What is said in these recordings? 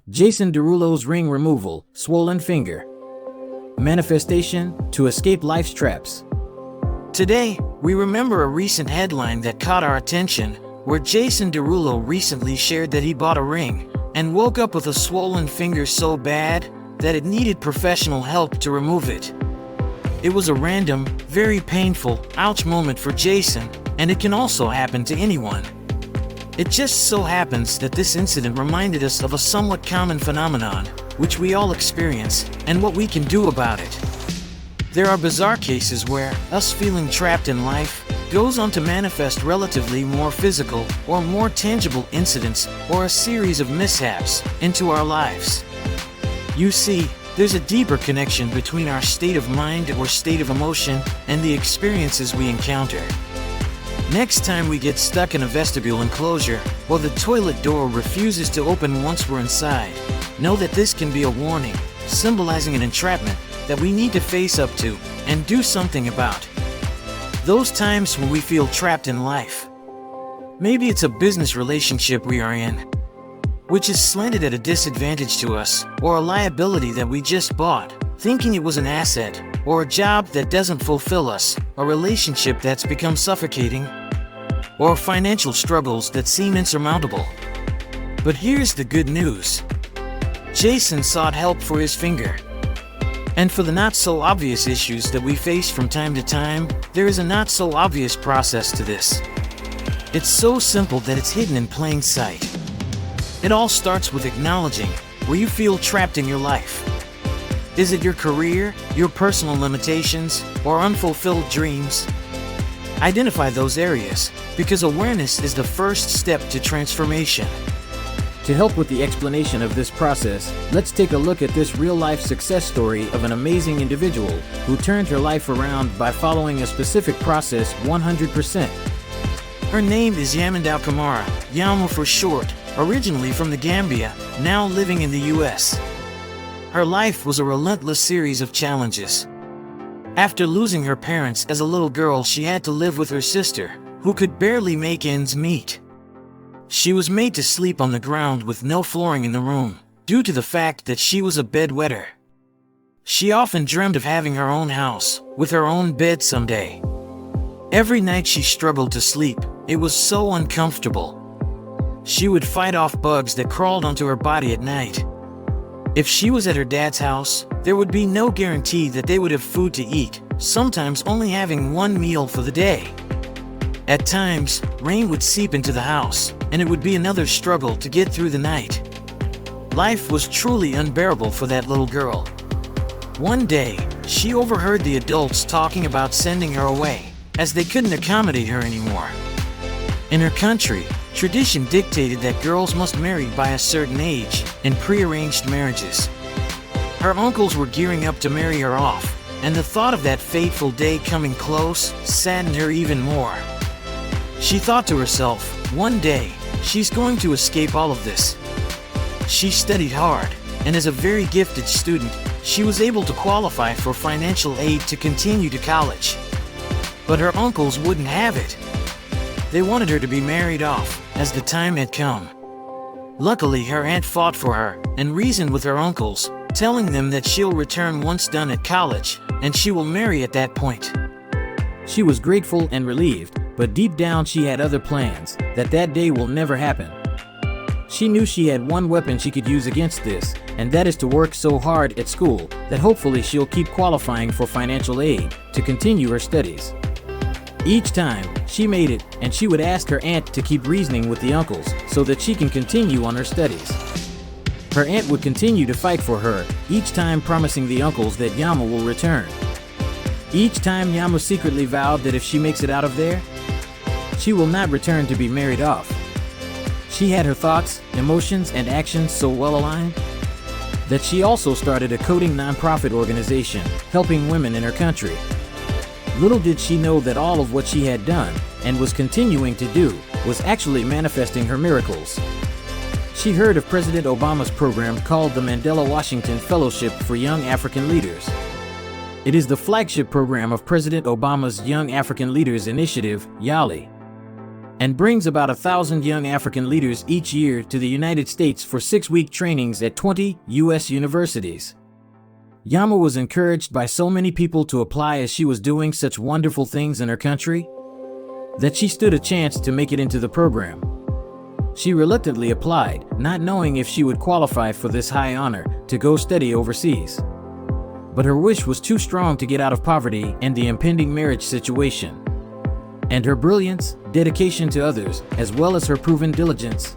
Jason Derulo's ring removal, swollen finger. Manifestation to escape life's traps. Today, we remember a recent headline that caught our attention, where Jason Derulo recently shared that he bought a ring and woke up with a swollen finger so bad that it needed professional help to remove it. It was a random, very painful, ouch moment for Jason, and it can also happen to anyone. It just so happens that this incident reminded us of a somewhat common phenomenon, which we all experience, and what we can do about it. There are bizarre cases where us feeling trapped in life goes on to manifest relatively more physical or more tangible incidents or a series of mishaps into our lives. You see, there's a deeper connection between our state of mind or state of emotion and the experiences we encounter. Next time we get stuck in a vestibule enclosure or the toilet door refuses to open once we're inside, know that this can be a warning, symbolizing an entrapment that we need to face up to and do something about. Those times when we feel trapped in life. Maybe it's a business relationship we are in, which is slanted at a disadvantage to us, or a liability that we just bought, thinking it was an asset, or a job that doesn't fulfill us, a relationship that's become suffocating, or financial struggles that seem insurmountable. But here's the good news. Jason sought help for his finger. And for the not-so-obvious issues that we face from time to time, there is a not-so-obvious process to this. It's so simple that it's hidden in plain sight. It all starts with acknowledging where you feel trapped in your life. Is it your career, your personal limitations, or unfulfilled dreams? Identify those areas, because awareness is the first step to transformation. To help with the explanation of this process, let's take a look at this real-life success story of an amazing individual who turned her life around by following a specific process 100%. Her name is Yamandau Kamara, Yamu for short, originally from the Gambia, now living in the US. Her life was a relentless series of challenges. After losing her parents as a little girl, she had to live with her sister, who could barely make ends meet. She was made to sleep on the ground with no flooring in the room, due to the fact that she was a bedwetter. She often dreamed of having her own house, with her own bed someday. Every night she struggled to sleep. It was so uncomfortable. She would fight off bugs that crawled onto her body at night. If she was at her dad's house, there would be no guarantee that they would have food to eat, sometimes only having one meal for the day. At times, rain would seep into the house, and it would be another struggle to get through the night. Life was truly unbearable for that little girl. One day, she overheard the adults talking about sending her away, as they couldn't accommodate her anymore. In her country, tradition dictated that girls must marry by a certain age, in prearranged marriages. Her uncles were gearing up to marry her off, and the thought of that fateful day coming close saddened her even more. She thought to herself, one day, she's going to escape all of this. She studied hard, and as a very gifted student, she was able to qualify for financial aid to continue to college. But her uncles wouldn't have it. They wanted her to be married off, as the time had come. Luckily, her aunt fought for her and reasoned with her uncles, telling them that she'll return once done at college, and she will marry at that point. She was grateful and relieved, but deep down she had other plans, that day will never happen. She knew she had one weapon she could use against this, and that is to work so hard at school that hopefully she'll keep qualifying for financial aid to continue her studies. Each time, she made it, and she would ask her aunt to keep reasoning with the uncles so that she can continue on her studies. Her aunt would continue to fight for her, each time promising the uncles that Yama will return. Each time Yama secretly vowed that if she makes it out of there, she will not return to be married off. She had her thoughts, emotions, and actions so well aligned that she also started a coding nonprofit organization helping women in her country. Little did she know that all of what she had done, and was continuing to do, was actually manifesting her miracles. She heard of President Obama's program called the Mandela Washington Fellowship for Young African Leaders. It is the flagship program of President Obama's Young African Leaders Initiative, YALI. and brings about 1,000 young African leaders each year to the United States for 6-week trainings at 20 U.S. universities. Yama was encouraged by so many people to apply as she was doing such wonderful things in her country that she stood a chance to make it into the program. She reluctantly applied, not knowing if she would qualify for this high honor to go study overseas. But her wish was too strong to get out of poverty and the impending marriage situation. And her brilliance, dedication to others, as well as her proven diligence,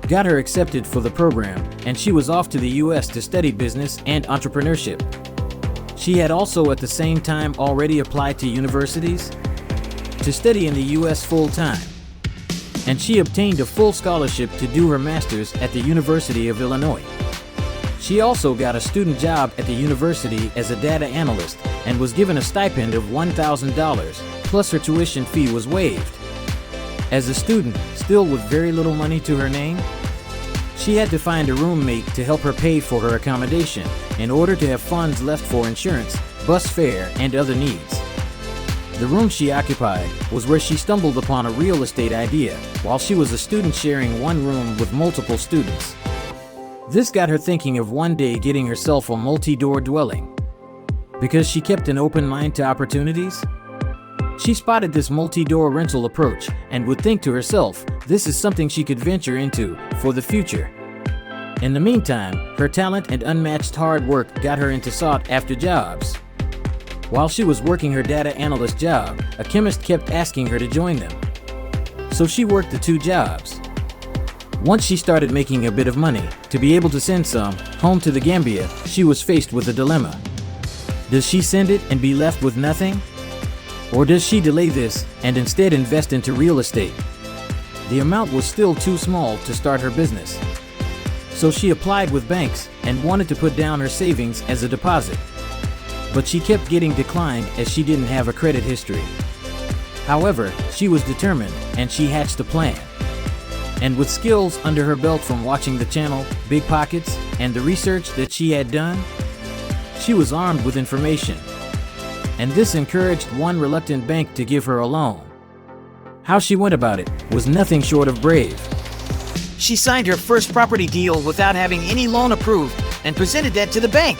got her accepted for the program, and she was off to the U.S. to study business and entrepreneurship. She had also at the same time already applied to universities to study in the U.S. full-time, and she obtained a full scholarship to do her master's at the University of Illinois. She also got a student job at the university as a data analyst and was given a stipend of $1,000, plus her tuition fee was waived. As a student, still with very little money to her name, she had to find a roommate to help her pay for her accommodation in order to have funds left for insurance, bus fare, and other needs. The room she occupied was where she stumbled upon a real estate idea while she was a student sharing one room with multiple students. This got her thinking of one day getting herself a multi-door dwelling. Because she kept an open mind to opportunities, she spotted this multi-door rental approach and would think to herself, this is something she could venture into for the future. In the meantime, her talent and unmatched hard work got her into sought-after jobs. While she was working her data analyst job, a chemist kept asking her to join them. So she worked the 2 jobs. Once she started making a bit of money, to be able to send some home to the Gambia, she was faced with a dilemma. Does she send it and be left with nothing? Or does she delay this and instead invest into real estate? The amount was still too small to start her business. So she applied with banks and wanted to put down her savings as a deposit. But she kept getting declined as she didn't have a credit history. However, she was determined and she hatched a plan. And with skills under her belt from watching the channel, Big Pockets, and the research that she had done, she was armed with information. And this encouraged one reluctant bank to give her a loan. How she went about it was nothing short of brave. She signed her first property deal without having any loan approved and presented that to the bank.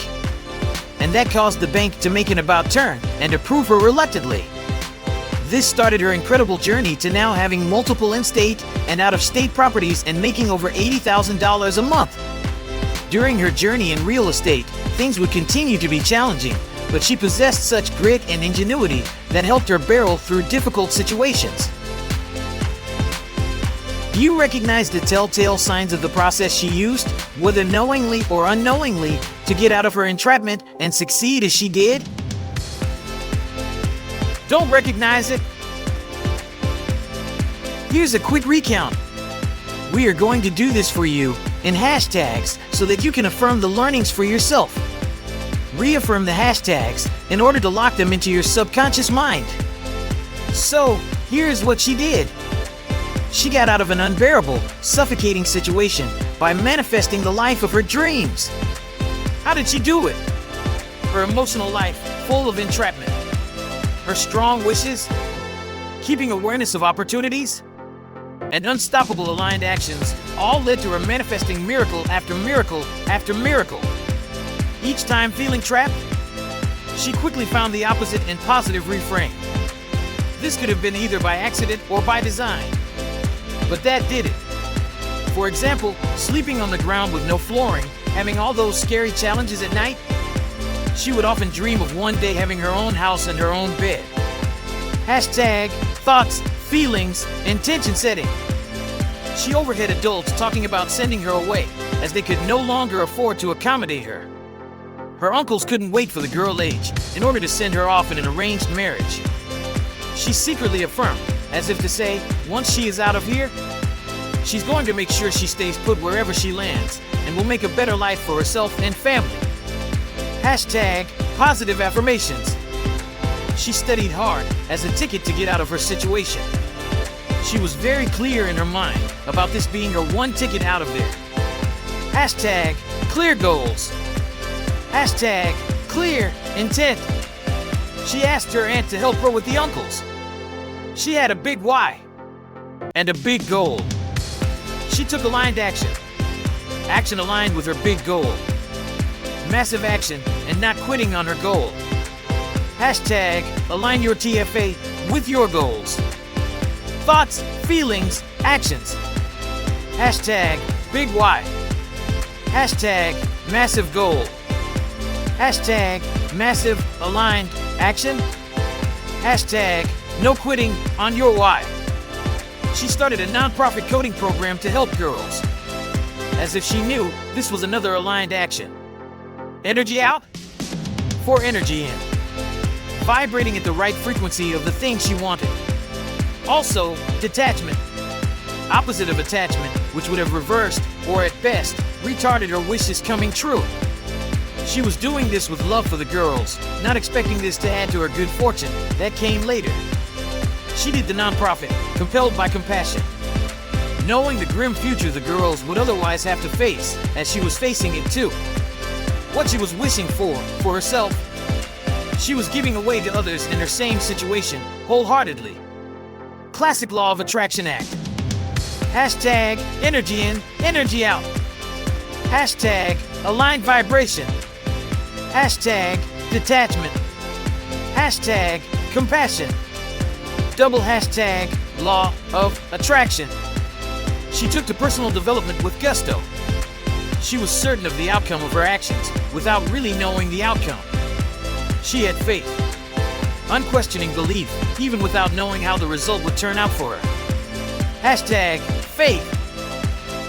And that caused the bank to make an about turn and approve her reluctantly. This started her incredible journey to now having multiple in-state and out-of-state properties and making over $80,000 a month. During her journey in real estate, things would continue to be challenging, but she possessed such grit and ingenuity that helped her barrel through difficult situations. Do you recognize the telltale signs of the process she used, whether knowingly or unknowingly, to get out of her entrapment and succeed as she did? Don't recognize it? Here's a quick recount. We are going to do this for you in hashtags so that you can affirm the learnings for yourself. Reaffirm the hashtags in order to lock them into your subconscious mind. So, here's what she did. She got out of an unbearable, suffocating situation by manifesting the life of her dreams. How did she do it? Her emotional life full of entrapment. Her strong wishes, keeping awareness of opportunities, and unstoppable aligned actions all led to her manifesting miracle after miracle after miracle. Each time feeling trapped, she quickly found the opposite and positive reframe. This could have been either by accident or by design, but that did it. For example, sleeping on the ground with no flooring, having all those scary challenges at night, she would often dream of one day having her own house and her own bed. Hashtag thoughts, feelings, intention setting. She overheard adults talking about sending her away as they could no longer afford to accommodate her. Her uncles couldn't wait for the girl age in order to send her off in an arranged marriage. She secretly affirmed, as if to say, once she is out of here, she's going to make sure she stays put wherever she lands and will make a better life for herself and family. Hashtag positive affirmations. She studied hard as a ticket to get out of her situation. She was very clear in her mind about this being her one ticket out of there. Hashtag clear goals. Hashtag clear intent. She asked her aunt to help her with the uncles. She had a big why. and a big goal. She took aligned action. Action aligned with her big goal. Massive action and not quitting on her goal. Hashtag align your TFA with your goals. Thoughts, feelings, actions. Hashtag big why. Hashtag massive goal. Hashtag massive aligned action. Hashtag no quitting on your why. She started a nonprofit coding program to help girls. As if she knew this was another aligned action. Energy out for energy in. Vibrating at the right frequency of the thing she wanted. Also, detachment. Opposite of attachment, which would have reversed, or at best, retarded her wishes coming true. She was doing this with love for the girls, not expecting this to add to her good fortune. That came later. She did the nonprofit, compelled by compassion. Knowing the grim future the girls would otherwise have to face, as she was facing it too. What she was wishing for herself, she was giving away to others in her same situation, wholeheartedly. Classic Law of Attraction Act. Hashtag energy in, energy out. Hashtag aligned vibration. Hashtag detachment. Hashtag compassion. Double hashtag law of attraction. She took to personal development with gusto. She was certain of the outcome of her actions without really knowing the outcome. She had faith, unquestioning belief, even without knowing how the result would turn out for her. Hashtag faith.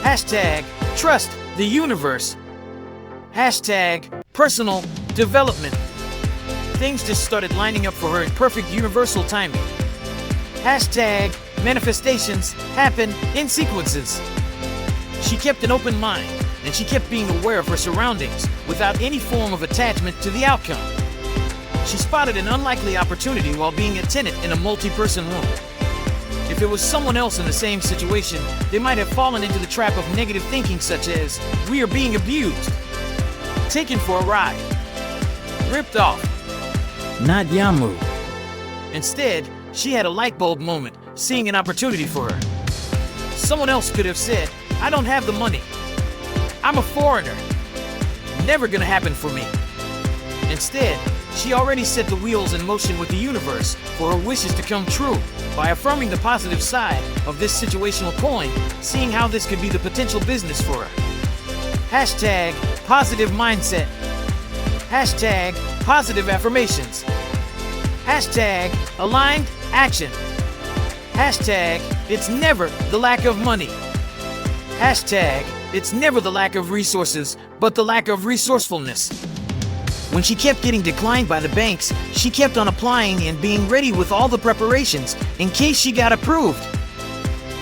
Hashtag trust the universe. Hashtag personal development. Things just started lining up for her in perfect universal timing. Hashtag manifestations happen in sequences. She kept an open mind, and she kept being aware of her surroundings without any form of attachment to the outcome. She spotted an unlikely opportunity while being a tenant in a multi-person room. If it was someone else in the same situation, they might have fallen into the trap of negative thinking such as, we are being abused, taken for a ride, ripped off. Not Yamu. Instead, she had a light bulb moment, seeing an opportunity for her. Someone else could have said, I don't have the money. I'm a foreigner. Never gonna happen for me. Instead, she already set the wheels in motion with the universe for her wishes to come true by affirming the positive side of this situational coin, seeing how this could be the potential business for her. Hashtag positive mindset. Hashtag positive affirmations. Hashtag aligned action. Hashtag it's never the lack of money. Hashtag it's never the lack of resources, but the lack of resourcefulness. When she kept getting declined by the banks, she kept on applying and being ready with all the preparations in case she got approved.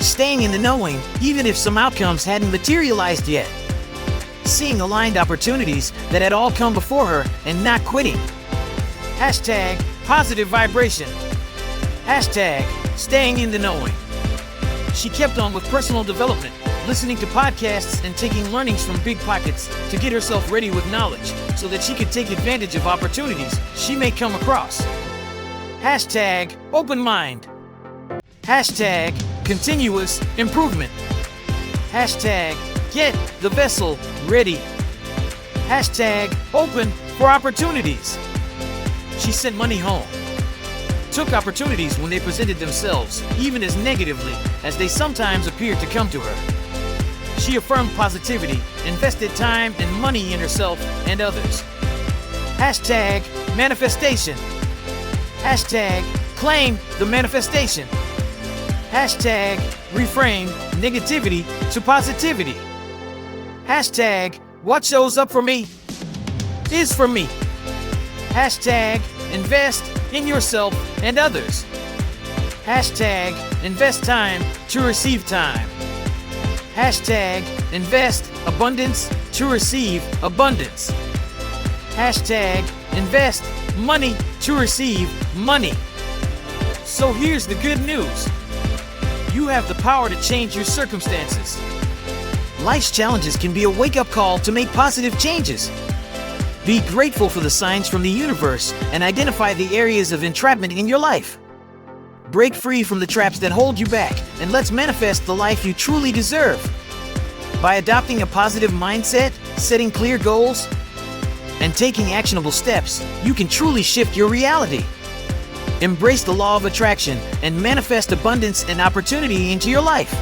Staying in the knowing, even if some outcomes hadn't materialized yet. Seeing aligned opportunities that had all come before her and not quitting. Hashtag positive vibration. Hashtag staying in the knowing. She kept on with personal development, listening to podcasts and taking learnings from Big Pockets to get herself ready with knowledge so that she could take advantage of opportunities she may come across. Hashtag open mind. Hashtag continuous improvement. Hashtag get the vessel ready. Hashtag open for opportunities. She sent money home. Took opportunities when they presented themselves, even as negatively as they sometimes appeared to come to her. She affirmed positivity, invested time and money in herself and others. Hashtag manifestation. Hashtag claim the manifestation. Hashtag reframe negativity to positivity. Hashtag what shows up for me is for me. Hashtag invest in yourself and others. Hashtag invest time to receive time. Hashtag invest abundance to receive abundance. Hashtag invest money to receive money. So here's the good news. You have the power to change your circumstances. Life's challenges can be a wake-up call to make positive changes. Be grateful for the signs from the universe and identify the areas of entrapment in your life. Break free from the traps that hold you back, and let's manifest the life you truly deserve. By adopting a positive mindset, setting clear goals, and taking actionable steps, you can truly shift your reality. Embrace the law of attraction and manifest abundance and opportunity into your life.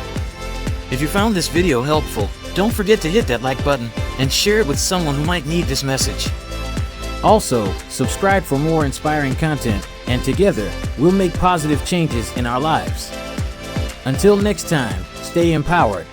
If you found this video helpful, don't forget to hit that like button and share it with someone who might need this message. Also, subscribe for more inspiring content, and together, we'll make positive changes in our lives. Until next time, stay empowered.